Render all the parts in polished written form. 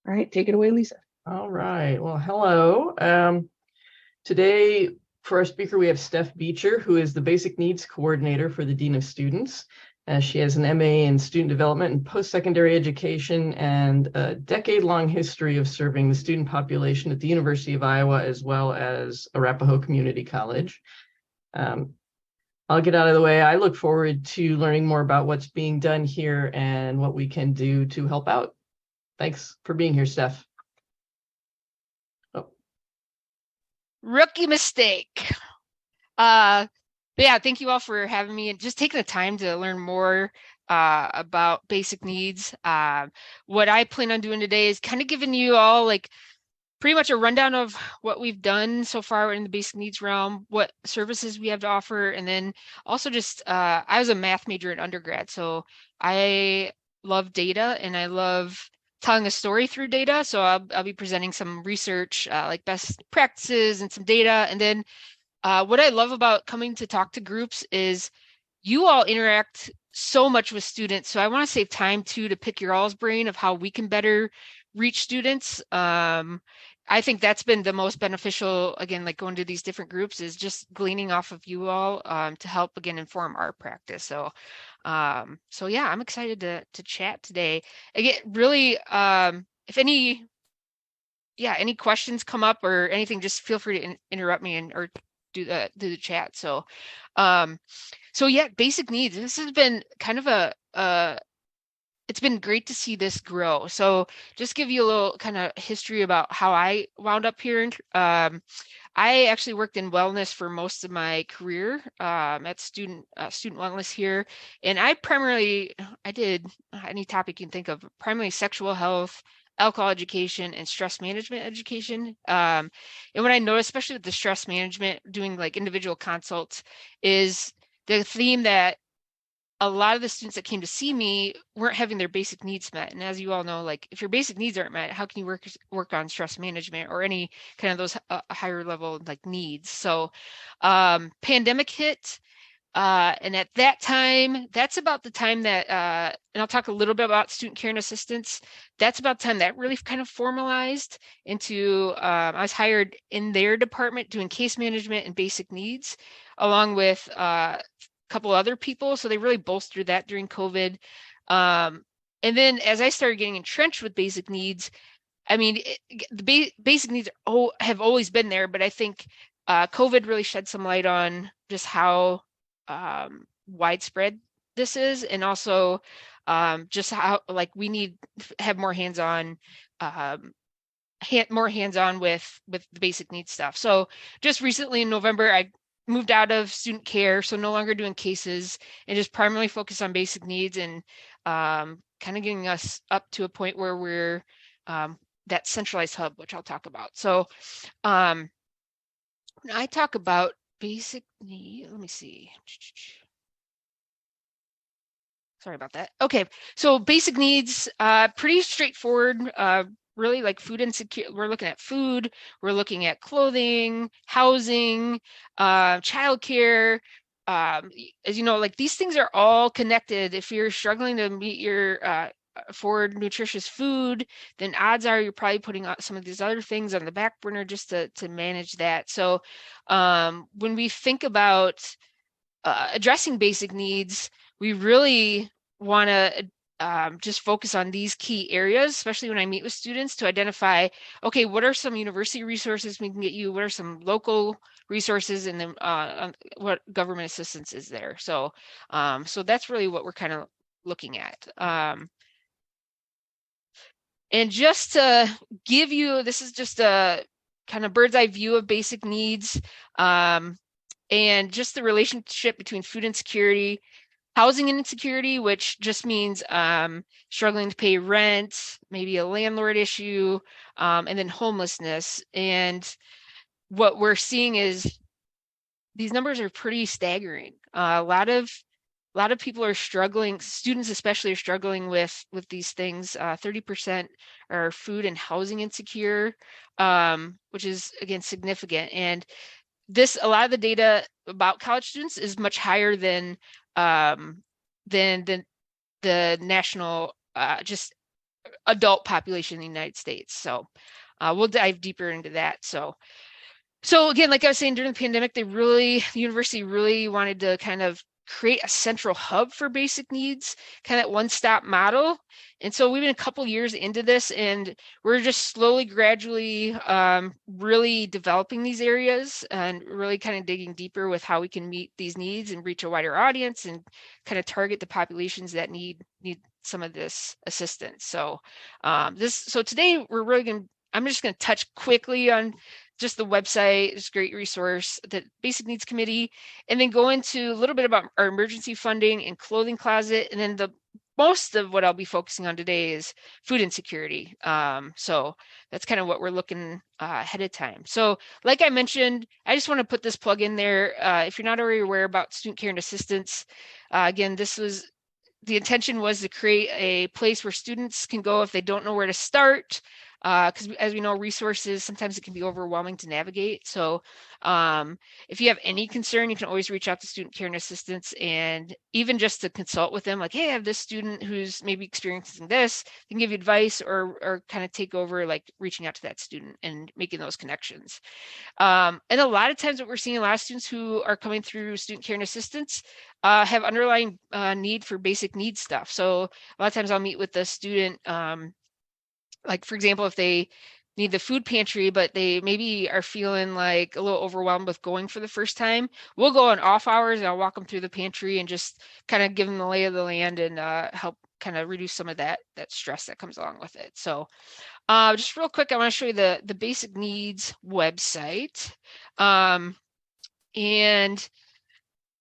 All right, take it away, Lisa. All right. Well, hello. Today, for our speaker, we have Steph Beecher, who is the Basic Needs Coordinator for the Dean of Students. She has an MA in Student Development and Post-Secondary Education and a decade-long history of serving the student population at the University of Iowa as well as Arapahoe Community College. Um, I'll get out of the way. I look forward to learning more about what's being done here and what we can do to help out. Thanks for being here, Steph. Oh. Rookie mistake. Yeah, thank you all for having me and just taking the time to learn more about basic needs. What I plan on doing today is kind of giving you all like pretty much a rundown of what we've done so far in the basic needs realm, what services we have to offer, and then also just I was a math major in undergrad, so I love data and I love telling a story through data. So I'll be presenting some research, like best practices and some data, and then what I love about coming to talk to groups is you all interact so much with students. So I want to save time too to pick your all's brain of how we can better reach students. I think that's been the most beneficial, again, like going to these different groups is just gleaning off of you all to help again inform our practice. So yeah, I'm excited to chat today. Again, really, if any questions come up or anything, just feel free to interrupt me and or do the chat. Um, so yeah, basic needs. This has been kind of it's been great to see this grow. So just give you a little kind of history about how I wound up here. I actually worked in wellness for most of my career at student wellness here, and I did any topic you can think of, primarily sexual health, alcohol education, and stress management education. And what I noticed, especially with the stress management, doing like individual consults, is the theme that a lot of the students that came to see me weren't having their basic needs met. And as you all know, like if your basic needs aren't met, how can you work on stress management or any kind of those higher level like needs? So pandemic hit. And at that time, that's about the time that, and I'll talk a little bit about student care and assistance. That's about the time that really kind of formalized into, I was hired in their department doing case management and basic needs, along with couple other people. So they really bolstered that during COVID. And then as I started getting entrenched with basic needs, I mean, the basic needs have always been there, but I think COVID really shed some light on just how widespread this is, and also just how like we need to have more hands-on, more hands-on with the basic needs stuff. So just recently in November, I moved out of student care, so no longer doing cases and just primarily focused on basic needs and kind of getting us up to a point where we're that centralized hub, which I'll talk about. So when I talk about basic need, let me see. Sorry about that. Okay, so basic needs, pretty straightforward. Really like food insecurity. We're looking at food, we're looking at clothing, housing, childcare. As you know, like these things are all connected. If you're struggling to meet your afford nutritious food, then odds are you're probably putting some of these other things on the back burner just to manage that. So when we think about addressing basic needs, we really want to just focus on these key areas, especially when I meet with students to identify, okay, what are some university resources we can get you? What are some local resources? And then what government assistance is there? So that's really what we're kind of looking at. And just to give you, this is just a kind of bird's eye view of basic needs. And just the relationship between food insecurity, housing insecurity, which just means struggling to pay rent, maybe a landlord issue, and then homelessness. And what we're seeing is these numbers are pretty staggering. A lot of people are struggling, students especially are struggling with these things. 30% are food and housing insecure, which is again significant. And a lot of the data about college students is much higher than um, than the national just adult population in the United States. So we'll dive deeper into that. So again, like I was saying, during the pandemic, the university really wanted to kind of create a central hub for basic needs, kind of one-stop model. And so we've been a couple years into this, and we're just slowly, gradually really developing these areas and really kind of digging deeper with how we can meet these needs and reach a wider audience and kind of target the populations that need some of this assistance. So so today I'm just going to touch quickly on just the website. It's a great resource, the Basic Needs Committee, and then go into a little bit about our emergency funding and clothing closet. And then most of what I'll be focusing on today is food insecurity. So that's kind of what we're looking ahead of time. So like I mentioned, I just want to put this plug in there. If you're not already aware about student care and assistance, again, the intention was to create a place where students can go if they don't know where to start, because as we know, resources, sometimes it can be overwhelming to navigate. So if you have any concern, you can always reach out to student care and assistance, and even just to consult with them, like, hey, I have this student who's maybe experiencing this, they can give you advice or kind of take over like reaching out to that student and making those connections. And a lot of times what we're seeing, a lot of students who are coming through student care and assistance have underlying need for basic needs stuff. So a lot of times I'll meet with the student, like for example, if they need the food pantry, but they maybe are feeling like a little overwhelmed with going for the first time, we'll go on off hours and I'll walk them through the pantry and just kind of give them the lay of the land and help kind of reduce some of that stress that comes along with it. So just real quick, I want to show you the basic needs website. And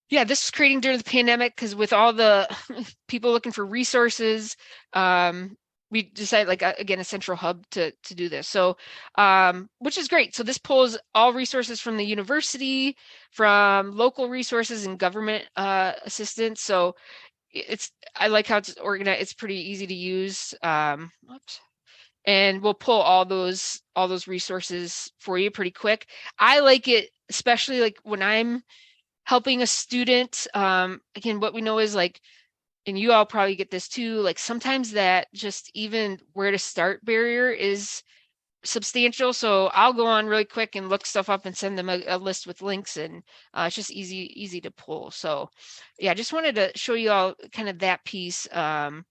yeah, this was creating during the pandemic because with all the people looking for resources, we decided like again a central hub to do this. So which is great. So this pulls all resources from the university, from local resources and government assistance. So I like how it's organized. It's pretty easy to use. Oops. And we'll pull all those resources for you pretty quick. I like it, especially like when I'm helping a student. Again, what we know is like, and you all probably get this too, like sometimes that just even where to start barrier is substantial. So I'll go on really quick and look stuff up and send them a list with links, and it's just easy to pull. So yeah, I just wanted to show you all kind of that piece. Because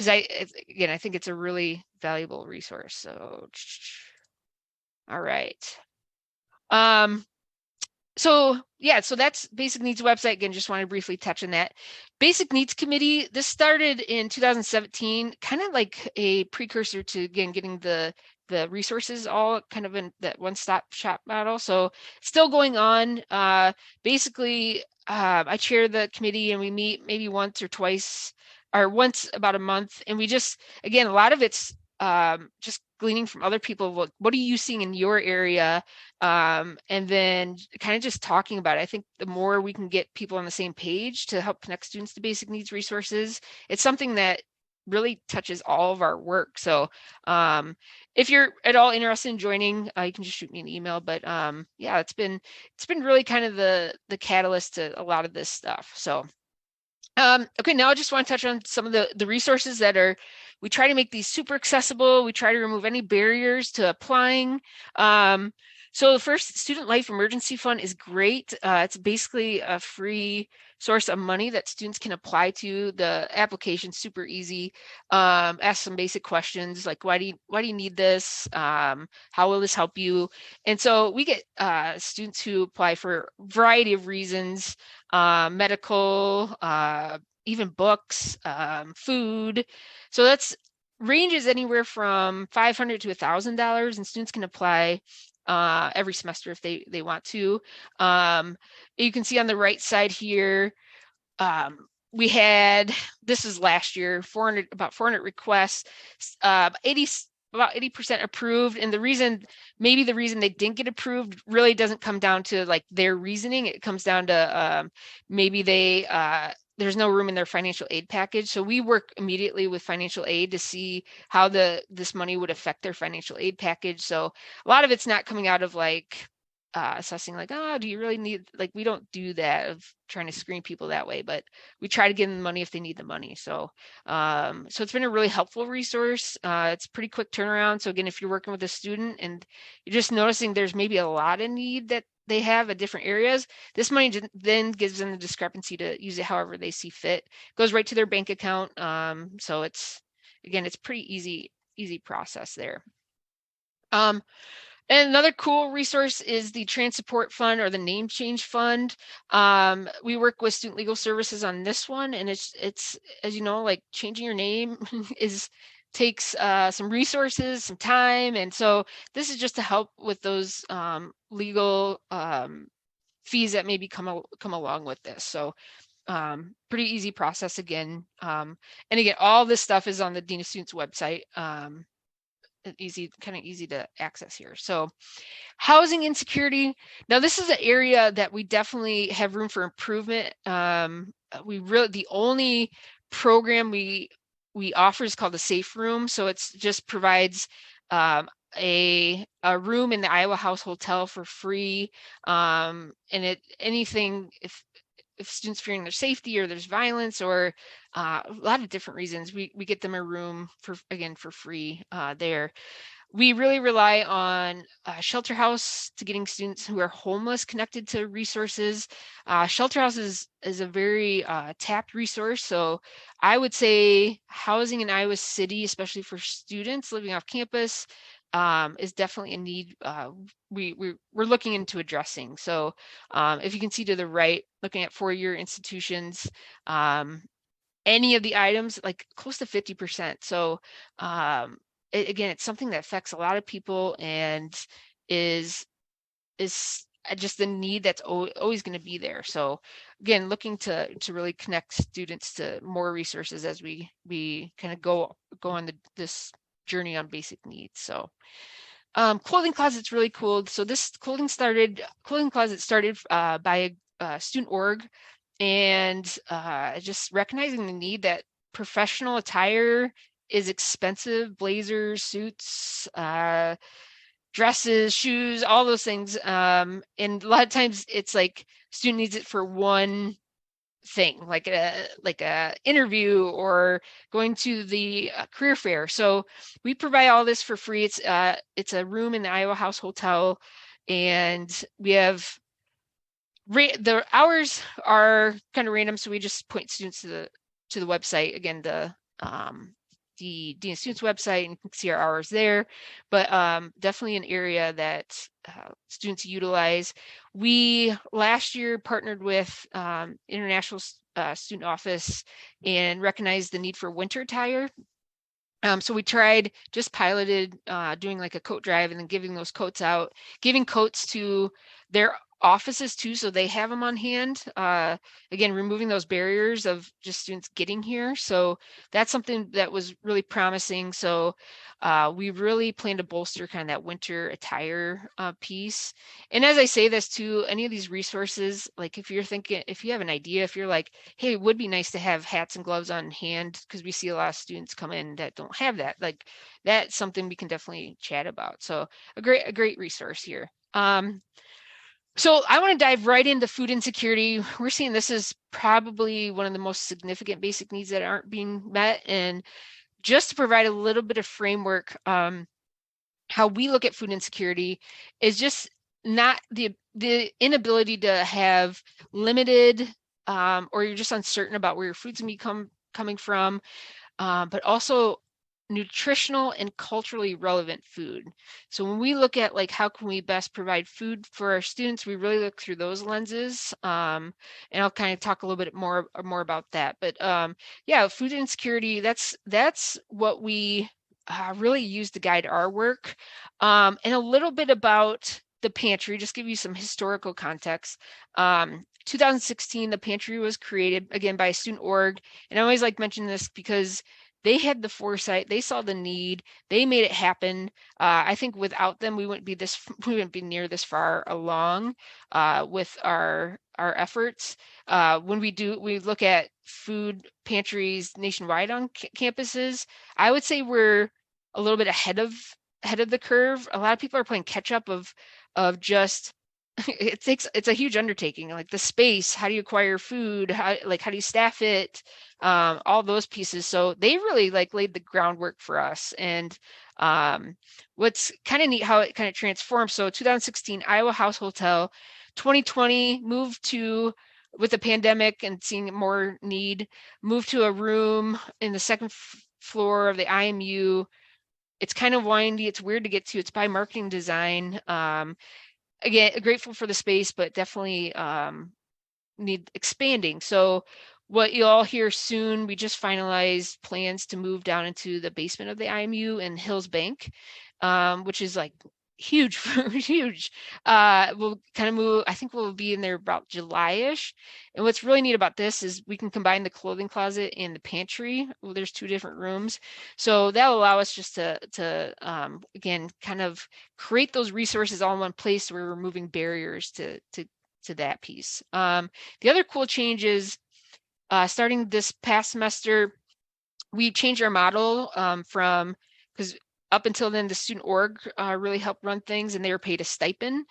I think it's a really valuable resource. So, all right. So yeah, so that's Basic Needs website. Again, just want to briefly touch on that. Basic Needs Committee, this started in 2017, kind of like a precursor to, again, getting the resources all kind of in that one-stop shop model. So still going on. Basically, I chair the committee and we meet maybe once or twice, or once about a month. And we just, again, a lot of it's just gleaning from other people. What are you seeing in your area? And then kind of just talking about it. I think the more we can get people on the same page to help connect students to basic needs resources, it's something that really touches all of our work. So if you're at all interested in joining, you can just shoot me an email. But yeah, it's been really kind of the catalyst to a lot of this stuff. So okay, now I just want to touch on some of the resources that we try to make these super accessible. We try to remove any barriers to applying. So the first, Student Life Emergency Fund is great. It's basically a free source of money that students can apply to. The application's super easy. Ask some basic questions like, why do you need this? How will this help you? And so we get students who apply for a variety of reasons, medical, even books, food. So that's ranges anywhere from $500 to $1,000, and students can apply every semester if they want to. You can see on the right side here, we had, this is last year, about 400 requests, about 80% approved. And the reason they didn't get approved really doesn't come down to like their reasoning. It comes down to maybe there's no room in their financial aid package. So we work immediately with financial aid to see how this money would affect their financial aid package. So a lot of it's not coming out of like assessing like, oh, do you really need, like, we don't do that of trying to screen people that way, but we try to give them money if they need the money. So so it's been a really helpful resource. It's pretty quick turnaround. So again, if you're working with a student and you're just noticing there's maybe a lot of need that they have at different areas, this money then gives them the discrepancy to use it however they see fit. It goes right to their bank account. So it's, again, it's pretty easy process there. And another cool resource is the Trans Support Fund, or the Name Change Fund. We work with Student Legal Services on this one, and it's as you know, like, changing your name takes some resources, some time, and so this is just to help with those legal fees that maybe come along with this. So pretty easy process again. And again, all this stuff is on the Dean of Students website. Kind of easy to access here. So housing insecurity. Now, this is an area that we definitely have room for improvement. The only program we offer is called the Safe Room. So it's just provides a room in the Iowa House Hotel for free. And anything, if students fearing their safety or there's violence or a lot of different reasons, we get them a room for free there. We really rely on Shelter House to getting students who are homeless connected to resources. Shelter House is a very tapped resource. So I would say housing in Iowa City, especially for students living off campus, is definitely a need we're looking into addressing. So if you can see to the right, looking at four-year institutions, any of the items, like close to 50%. So again, it's something that affects a lot of people and is just the need that's always going to be there. So again, looking to really connect students to more resources as we kind of go on this journey on basic needs. So clothing closet's really cool. So this clothing closet started by a student org, and just recognizing the need that professional attire is expensive. Blazers, suits, dresses, shoes, all those things. And a lot of times it's like student needs it for one thing, like a interview or going to the career fair. So we provide all this for free. It's a room in the Iowa House Hotel, and we have the hours are kind of random, so we just point students to the website. Again, the Dean of Students website, and you can see our hours there. But definitely an area that students utilize. We last year partnered with International Student Office and recognized the need for winter attire. So we piloted doing like a coat drive and then giving those coats out, giving coats to their offices too, so they have them on hand. Again, removing those barriers of just students getting here. So that's something that was really promising. So we really plan to bolster kind of that winter attire piece. And as I say this too, any of these resources, like if you have an idea, if you're like, hey, it would be nice to have hats and gloves on hand, because we see a lot of students come in that don't have that, like that's something we can definitely chat about. So a great resource here. So I want to dive right into food insecurity. We're seeing this is probably one of the most significant basic needs that aren't being met. And just to provide a little bit of framework, how we look at food insecurity is just not the inability to have limited or you're just uncertain about where your food's gonna be coming from, but also nutritional and culturally relevant food. So when we look at like how can we best provide food for our students, we really look through those lenses. And I'll kind of talk a little bit more about that. But yeah, food insecurity, that's what we really use to guide our work. And a little bit about the Pantry, just give you some historical context. 2016, the Pantry was created again by a student org. And I always like mentioning this because they had the foresight, they saw the need, they made it happen. I think without them, we wouldn't be near this far along with our efforts. When we look at food pantries nationwide on campuses, I would say we're a little bit ahead of the curve. A lot of people are playing catch up of just it's a huge undertaking, like the space, how do you acquire food, how do you staff it, all those pieces. So they really like laid the groundwork for us. And what's kind of neat how it kind of transformed. So 2016 Iowa House Hotel, 2020 moved to, with the pandemic and seeing more need, moved to a room in the second floor of the IMU. It's kind of windy, it's weird to get to. It's by marketing design. Again, grateful for the space, but definitely need expanding. So what you'll all hear soon, we just finalized plans to move down into the basement of the IMU in Hills Bank, which is like huge, huge. We'll kind of move, I think we'll be in there about July-ish. And what's really neat about this is we can combine the clothing closet and the pantry. Well, there's 2 different rooms. So that'll allow us just to again, kind of create those resources all in one place where we're removing barriers to that piece. The other cool change is starting this past semester, we changed our model from, because up until then the student org really helped run things and they were paid a stipend.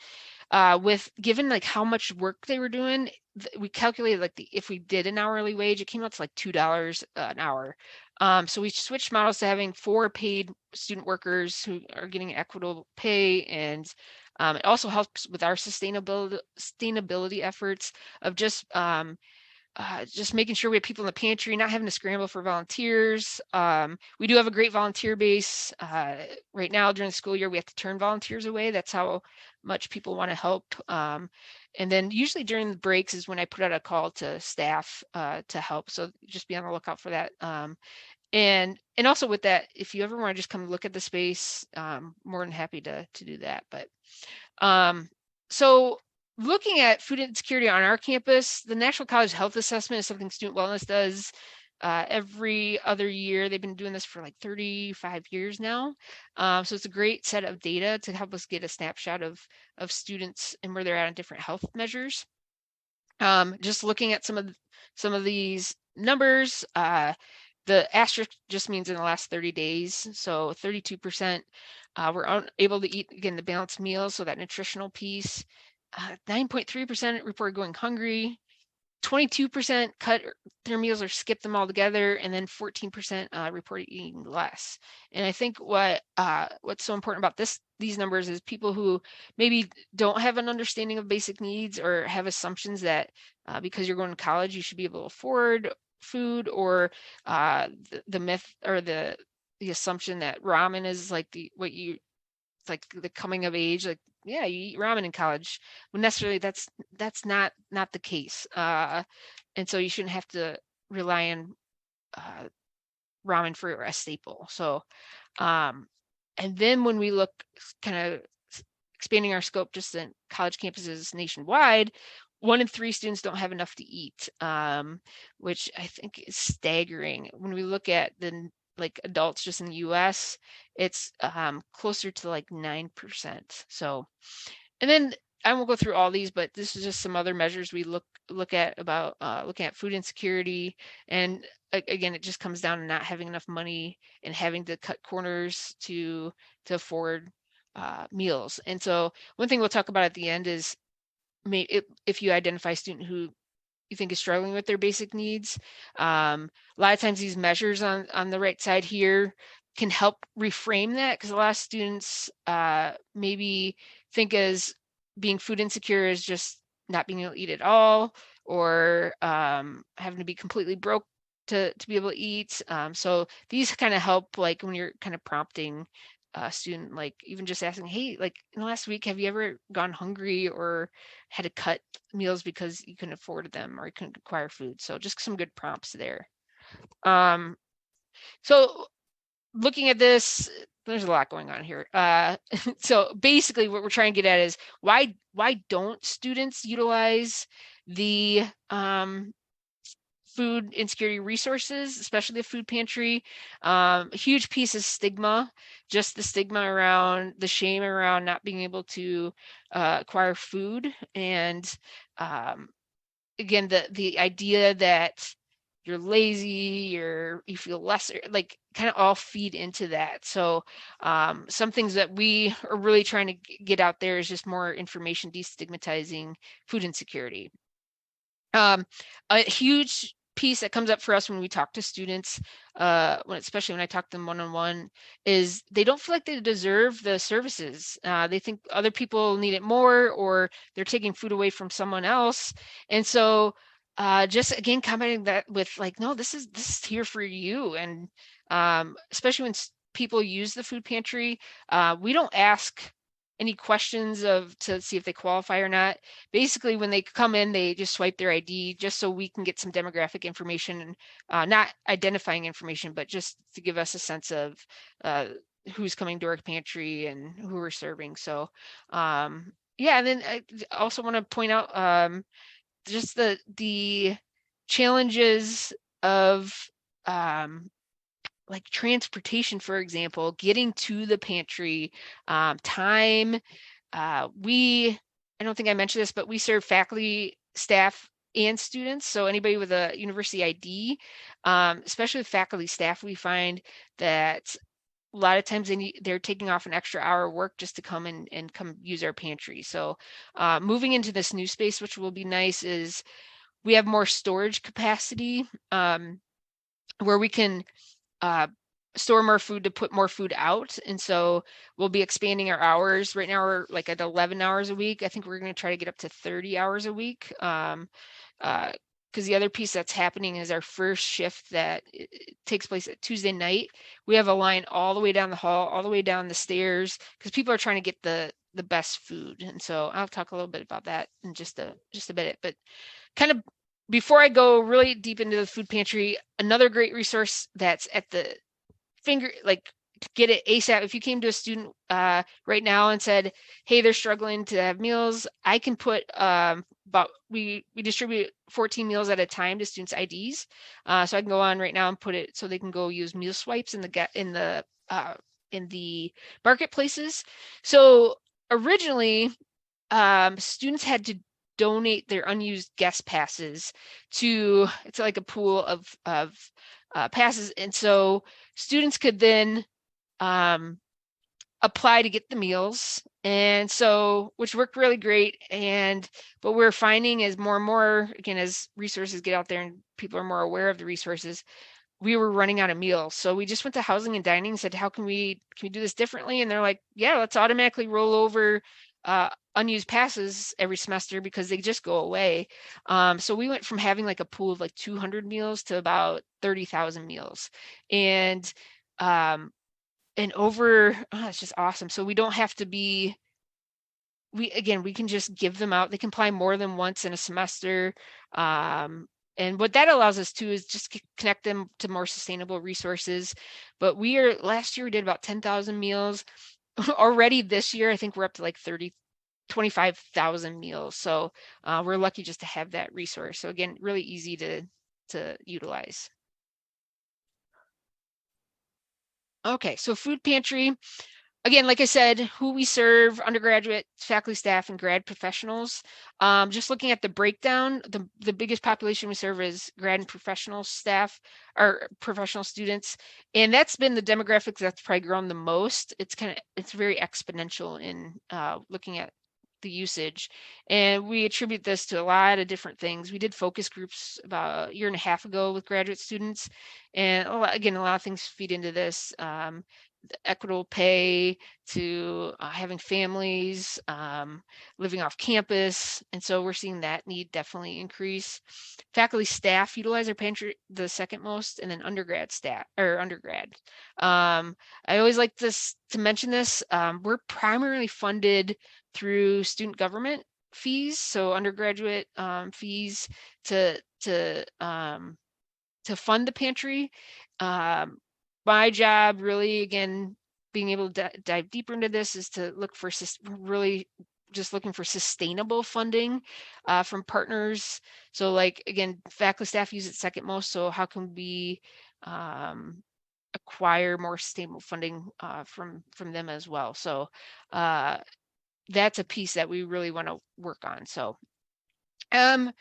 With given like how much work they were doing, we calculated like if we did an hourly wage, it came out to like $2 an hour. So we switched models to having 4 paid student workers who are getting equitable pay, and it also helps with our sustainability efforts of just making sure we have people in the pantry, not having to scramble for volunteers. We do have a great volunteer base. Right now during the school year, we have to turn volunteers away. That's how much people want to help. And then usually during the breaks is when I put out a call to staff to help. So just be on the lookout for that. And also with that, if you ever want to just come look at the space, more than happy to do that. But so looking at food insecurity on our campus, the National College Health Assessment is something Student Wellness does every other year. They've been doing this for like 35 years now. So it's a great set of data to help us get a snapshot of students and where they're at on different health measures. Just looking at some of these numbers, the asterisk just means in the last 30 days. So 32% were able to eat, again, the balanced meals, so that nutritional piece. 9.3% reported going hungry. 22% cut their meals or skipped them altogether, and then 14% reported eating less. And I think what's so important about these numbers is people who maybe don't have an understanding of basic needs or have assumptions that because you're going to college you should be able to afford food, or the myth or the assumption that ramen is like it's like the coming of age, like, yeah, you eat ramen in college. Well, necessarily that's not the case. And so you shouldn't have to rely on ramen for a staple. So, and then when we look kind of expanding our scope just in college campuses nationwide, 1 in 3 students don't have enough to eat, which I think is staggering. When we look at the like adults just in the US, it's closer to like 9%. So, and then I won't go through all these, but this is just some other measures we look at about looking at food insecurity. And again, it just comes down to not having enough money and having to cut corners to afford meals. And so one thing we'll talk about at the end is if you identify a student who you think is struggling with their basic needs, a lot of times these measures on the right side here can help reframe that, because a lot of students maybe think as being food insecure is just not being able to eat at all, or having to be completely broke to be able to eat. So these kind of help, like when you're kind of prompting a student, like even just asking, hey, like in the last week, have you ever gone hungry or had to cut meals because you couldn't afford them or you couldn't acquire food? So just some good prompts there. So looking at this, there's a lot going on here. So basically what we're trying to get at is why don't students utilize the food insecurity resources, especially the food pantry? A huge piece is stigma, just the stigma around the shame around not being able to acquire food. And again, the idea that you're lazy, you feel lesser, like kind of all feed into that. So some things that we are really trying to get out there is just more information destigmatizing food insecurity. A huge piece that comes up for us when we talk to students, especially when I talk to them one-on-one, is they don't feel like they deserve the services. They think other people need it more, or they're taking food away from someone else. And so just again combating that with like, no, this is here for you. And especially when people use the food pantry, we don't ask any questions to see if they qualify or not. Basically, when they come in, they just swipe their ID just so we can get some demographic information, not identifying information, but just to give us a sense of who's coming to our pantry and who we're serving. So, yeah, and then I also want to point out just the challenges of like transportation, for example, getting to the pantry, time. I don't think I mentioned this, but we serve faculty, staff, and students. So anybody with a university ID, especially with faculty staff, we find that a lot of times they're taking off an extra hour of work just to come and come use our pantry. So moving into this new space, which will be nice, is we have more storage capacity, where we can uh, store more food to put more food out. And so we'll be expanding our hours. Right now we're like at 11 hours a week. I think we're going to try to get up to 30 hours a week. Because the other piece that's happening is our first shift that it takes place at Tuesday night. We have a line all the way down the hall, all the way down the stairs, because people are trying to get the best food. And so I'll talk a little bit about that in just a bit. But kind of before I go really deep into the food pantry, another great resource that's at the finger, like get it ASAP. If you came to a student right now and said, hey, they're struggling to have meals, I can put about we distribute 14 meals at a time to students' IDs. So I can go on right now and put it so they can go use meal swipes in the marketplaces. So originally, students had to donate their unused guest passes to, it's like a pool of passes, and so students could then apply to get the meals, and so which worked really great. And what we're finding is more and more, again, as resources get out there and people are more aware of the resources, we were running out of meals. So we just went to housing and dining and said, how can we do this differently? And they're like, yeah, let's automatically roll over unused passes every semester because they just go away. So we went from having like a pool of like 200 meals to about 30,000 meals. And over, it's just awesome. So we don't have to be, we can just give them out. They can apply more than once in a semester. And what that allows us to is just connect them to more sustainable resources. But last year we did about 10,000 meals. Already this year, I think we're up to like 25,000 meals. So we're lucky just to have that resource. So again, really easy to utilize. Okay, so food pantry. Again, like I said, who we serve: undergraduate, faculty, staff, and grad professionals. Just looking at the breakdown, the biggest population we serve is grad and professional staff or professional students. And that's been the demographic that's probably grown the most. It's very exponential in looking at the usage. And we attribute this to a lot of different things. We did focus groups about a year and a half ago with graduate students. And a lot of things feed into this. Equitable pay to having families, living off campus. And so we're seeing that need definitely increase. Faculty staff utilize our pantry the second most, and then undergrad staff or undergrad. I always like to mention this. We're primarily funded through student government fees, so undergraduate fees to fund the pantry. My job really, again, being able to dive deeper into this, is to look for really just looking for sustainable funding from partners. So like, again, faculty staff use it second most. So how can we acquire more sustainable funding from them as well? So that's a piece that we really want to work on. So and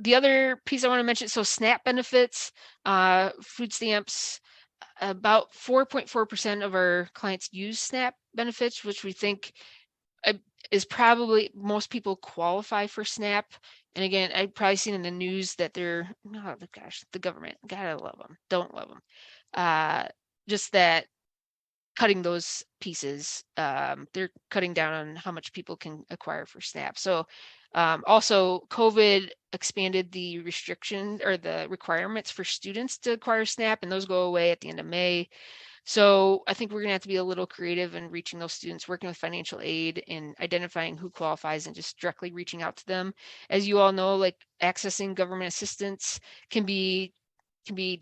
the other piece I want to mention, so SNAP benefits, food stamps, about 4.4% of our clients use SNAP benefits, which we think is probably most people qualify for SNAP. And again, I've probably seen in the news that oh gosh, the government, gotta love them, don't love them. Just that cutting those pieces, they're cutting down on how much people can acquire for SNAP. So also COVID expanded the restriction or the requirements for students to acquire SNAP, and those go away at the end of May. So I think we're gonna have to be a little creative in reaching those students, working with financial aid and identifying who qualifies and just directly reaching out to them. As you all know, like accessing government assistance can be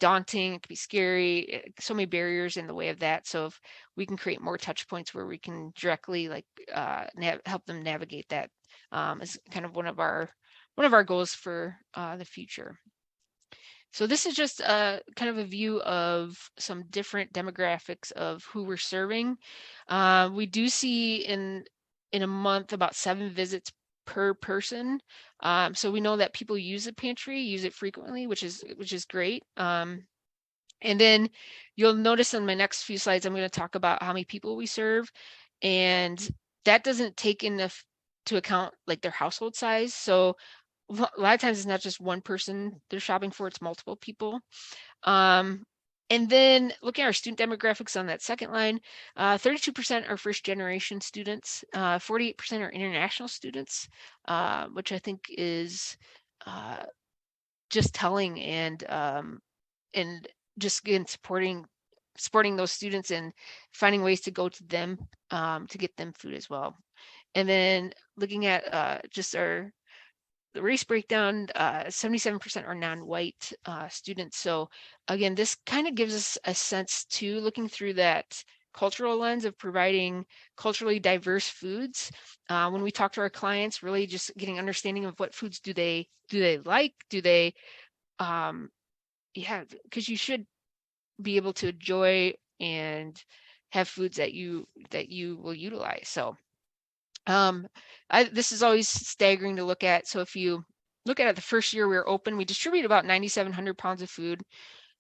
daunting, it can be scary, so many barriers in the way of that. So if we can create more touch points where we can directly like help them navigate that, is kind of one of our goals for the future. So this is just a kind of a view of some different demographics of who we're serving. We do see in a month about 7 visits per person. So we know that people use the pantry, use it frequently, which is great. And then you'll notice on my next few slides, I'm going to talk about how many people we serve, and that doesn't take into account like their household size. So a lot of times it's not just one person they're shopping for, it's multiple people. And then looking at our student demographics on that second line, 32% are first generation students, 48% are international students, which I think is just telling, and just again supporting those students and finding ways to go to them to get them food as well. And then looking at just the race breakdown, 77% are non-white students. So again, this kind of gives us a sense too, looking through that cultural lens of providing culturally diverse foods. When we talk to our clients, really just getting understanding of what foods do they like, yeah, because you should be able to enjoy and have foods that you will utilize. So this is always staggering to look at. So if you look at it, the first year we were open, we distributed about 9,700 pounds of food.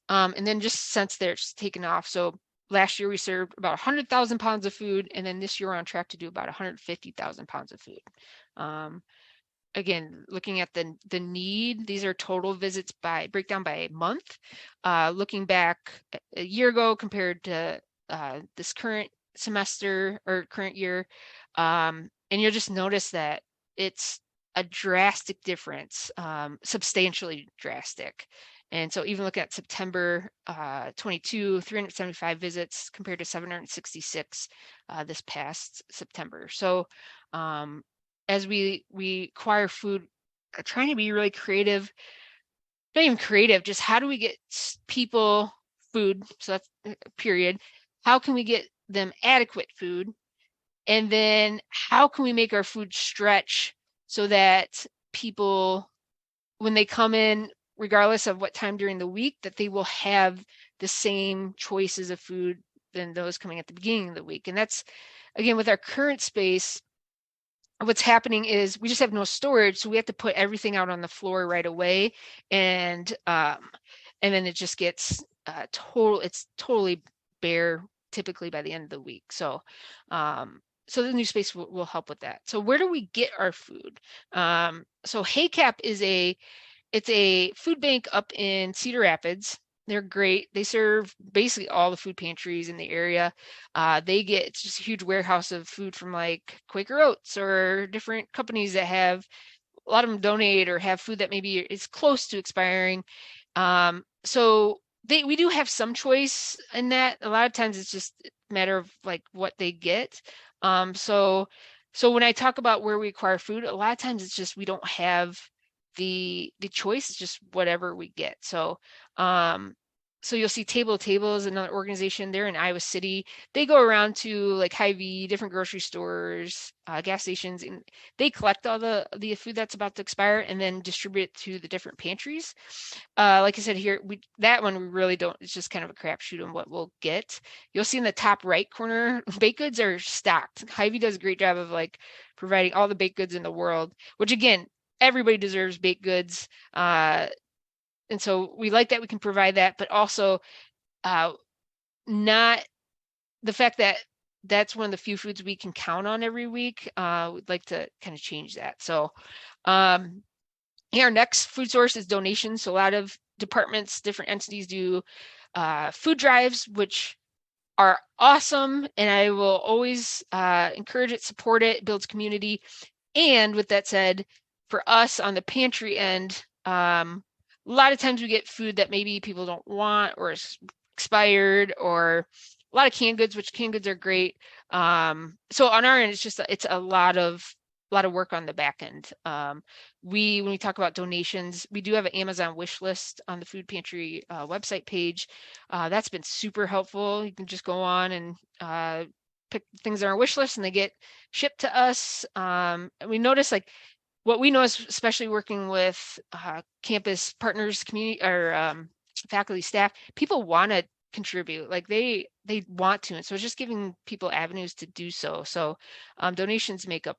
And then just since there, it's taken off. So last year we served about 100,000 pounds of food. And then this year we're on track to do about 150,000 pounds of food. Again, looking at the need, these are total visits by breakdown by month. Looking back a year ago compared to this current semester or current year, and you'll just notice that it's a drastic difference, substantially drastic. And so even looking at September 22, 375 visits compared to 766 this past September. So as we acquire food, trying to be really creative, not even creative, just how do we get people food? So that's period. How can we get them adequate food? And then how can we make our food stretch so that people, when they come in, regardless of what time during the week, that they will have the same choices of food than those coming at the beginning of the week. And that's, again, with our current space, what's happening is we just have no storage, so we have to put everything out on the floor right away, and then it just gets it's totally bare typically by the end of the week. So so the new space will help with that. So where do we get our food? So HayCap is it's a food bank up in Cedar Rapids. They're great. They serve basically all the food pantries in the area. It's just a huge warehouse of food from like Quaker Oats or different companies that have, a lot of them donate or have food that maybe is close to expiring. So we do have some choice in that. A lot of times it's just a matter of like what they get. So when I talk about where we acquire food, a lot of times it's just we don't have the choice, is just whatever we get. So so you'll see Table to Table is another organization. They're in Iowa City. They go around to like Hy-Vee, different grocery stores, gas stations, and they collect all the food that's about to expire and then distribute it to the different pantries. Like I said here, that one we really don't. It's just kind of a crapshoot on what we'll get. You'll see in the top right corner, baked goods are stocked. Hy-Vee does a great job of like providing all the baked goods in the world, which again, everybody deserves baked goods. And so we like that we can provide that, but also not the fact that that's one of the few foods we can count on every week. We'd like to kind of change that. So our next food source is donations. So a lot of departments, different entities do food drives, which are awesome. And I will always encourage it, support it, builds community. And with that said, for us on the pantry end, a lot of times we get food that maybe people don't want or is expired, or a lot of canned goods, which canned goods are great. So on our end, it's a lot of work on the back end. When we talk about donations, we do have an Amazon wish list on the food pantry website page. That's been super helpful. You can just go on and pick things on our wish list and they get shipped to us. And we notice like what we know is, especially working with campus partners, community or faculty, staff, people want to contribute, like they want to, and so it's just giving people avenues to do so. So donations make up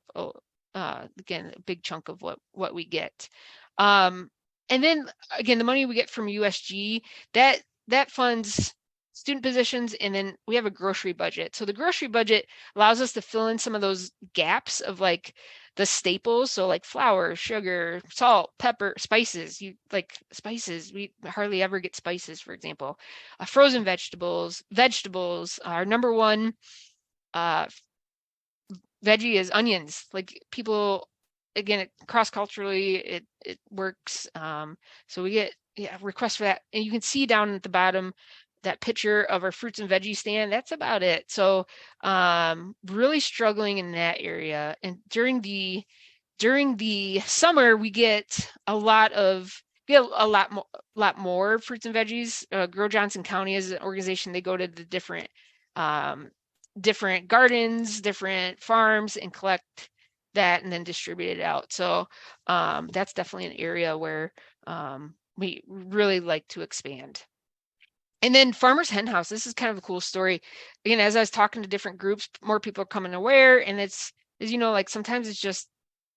again a big chunk of what we get. And then again, the money we get from USG, that funds student positions, and then we have a grocery budget. So the grocery budget allows us to fill in some of those gaps of like the staples. So like flour, sugar, salt, pepper, spices. You like spices. We hardly ever get spices, for example. Frozen vegetables. Our number one veggie is onions. Like people, again, cross-culturally, it works. So we get requests for that. And you can see down at the bottom that picture of our fruits and veggie stand. That's about it. So really struggling in that area. And during the summer, we get a lot more fruits and veggies. Grow Johnson County is an organization. They go to the different gardens, different farms, and collect that and then distribute it out. So that's definitely an area where we really like to expand. And then Farmer's Hen House, this is kind of a cool story. Again, as I was talking to different groups, more people are coming aware, and it's, as you know, like sometimes it's just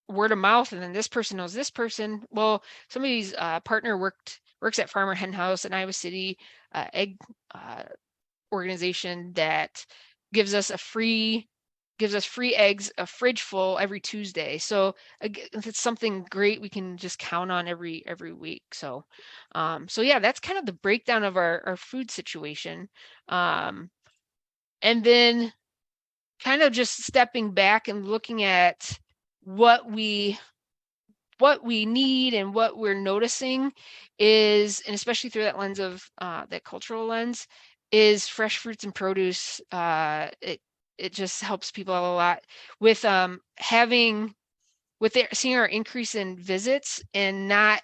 word of mouth, and then this person knows this person. Well, somebody's partner works at Farmer Hen House in Iowa City, egg organization that gives us free eggs, a fridge full every Tuesday. So it's something great we can just count on every week. So so yeah, that's kind of the breakdown of our food situation. And then kind of just stepping back and looking at what we need and what we're noticing is, and especially through that lens of that cultural lens, is fresh fruits and produce. It just helps people out a lot with seeing our increase in visits and not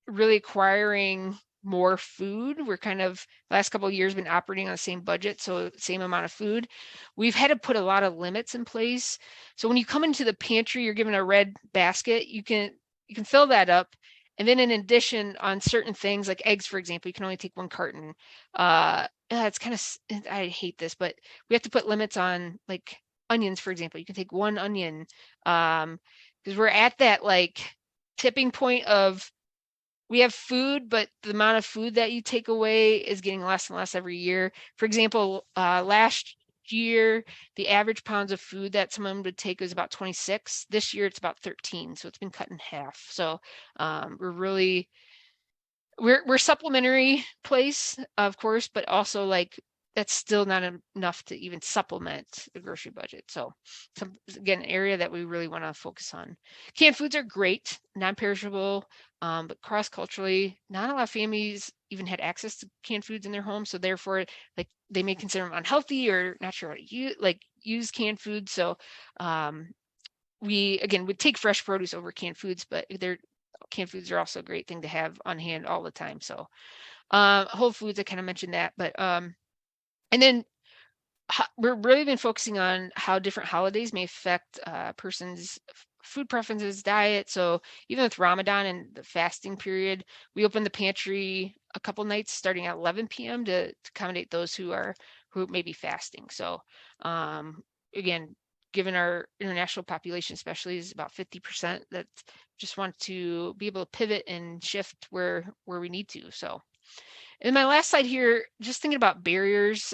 really acquiring more food. We're kind of last couple of years been operating on the same budget, so same amount of food. We've had to put a lot of limits in place. So when you come into the pantry, you're given a red basket. You can fill that up. And then in addition, on certain things like eggs, for example, you can only take one carton. It's kind of, I hate this, but we have to put limits on like onions, for example. You can take one onion because we're at that like tipping point of we have food, but the amount of food that you take away is getting less and less every year. For example, last year, the average pounds of food that someone would take was about 26. This year, it's about 13. So it's been cut in half. So we're supplementary place, of course, but also like that's still not enough to even supplement the grocery budget. So again, an area that we really want to focus on. Canned foods are great, non-perishable, but cross-culturally, not a lot of families even had access to canned foods in their home. So therefore, like they may consider them unhealthy or not sure how to use canned food. So we again would take fresh produce over canned foods, but canned foods are also a great thing to have on hand all the time. So Whole Foods, I kind of mentioned that, but and then we're really been focusing on how different holidays may affect a person's food preferences, diet. So even with Ramadan and the fasting period, we open the pantry a couple nights starting at 11 p.m. to accommodate those who may be fasting. So again, given our international population, especially, is about 50% that just want to be able to pivot and shift where we need to. So, and my last slide here, just thinking about barriers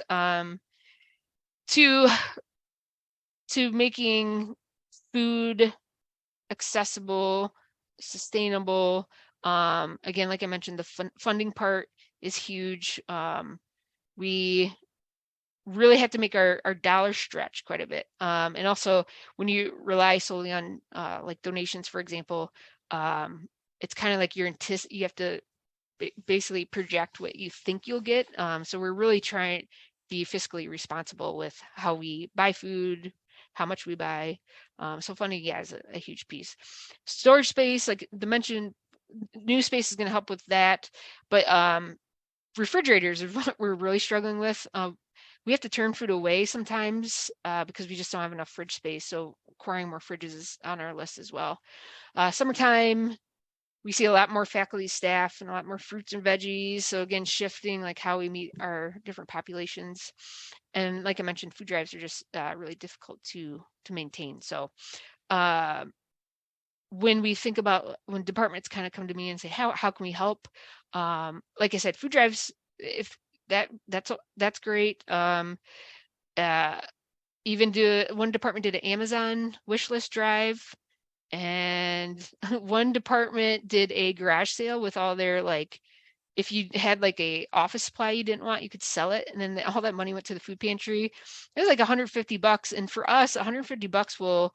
to making food accessible, sustainable. Again, like I mentioned, the funding part is huge. We really have to make our dollars stretch quite a bit. And also, when you rely solely on like donations, for example, it's kind of like you have to basically project what you think you'll get. So we're really trying to be fiscally responsible with how we buy food, how much we buy. So funding, yeah, is a huge piece. Storage space, like the mentioned, new space is going to help with that. But refrigerators is what we're really struggling with. We have to turn food away sometimes because we just don't have enough fridge space. So acquiring more fridges is on our list as well. Summertime, we see a lot more faculty, staff, and a lot more fruits and veggies. So again, shifting like how we meet our different populations. And like I mentioned, food drives are just really difficult to maintain. So when we think about, when departments kind of come to me and say, how can we help? Like I said, food drives, if that's great. Even one department did an Amazon wish list drive, and one department did a garage sale with all their, like, if you had like a office supply you didn't want, you could sell it, and then all that money went to the food pantry. It was like $150, and for us, $150 will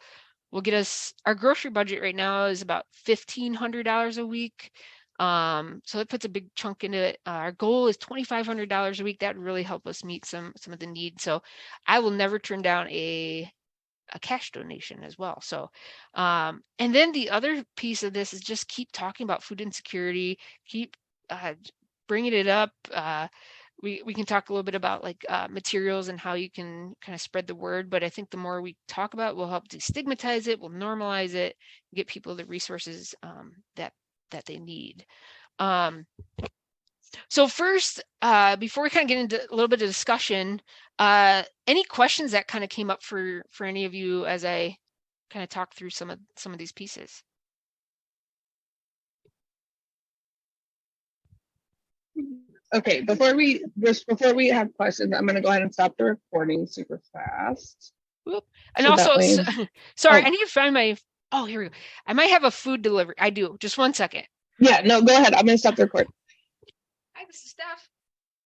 get us, our grocery budget right now is about $1,500 a week. So it puts a big chunk into it. Our goal is $2,500 a week. That would really help us meet some of the needs. So I will never turn down a cash donation as well. So, and then the other piece of this is just keep talking about food insecurity, keep bringing it up. We can talk a little bit about like materials and how you can kind of spread the word, but I think the more we talk about it, will help destigmatize it, will normalize it, get people the resources that they need. So first, before we kind of get into a little bit of discussion, any questions that kind of came up for any of you as I kind of talk through some of these pieces? Okay, before we have questions, I'm going to go ahead and stop the recording super fast. Whoop. And so also, sorry, I need to find my, oh, here we go. I might have a food delivery. I do. Just one second. Yeah, no, go ahead. I'm going to stop the recording. Hi, this is Steph.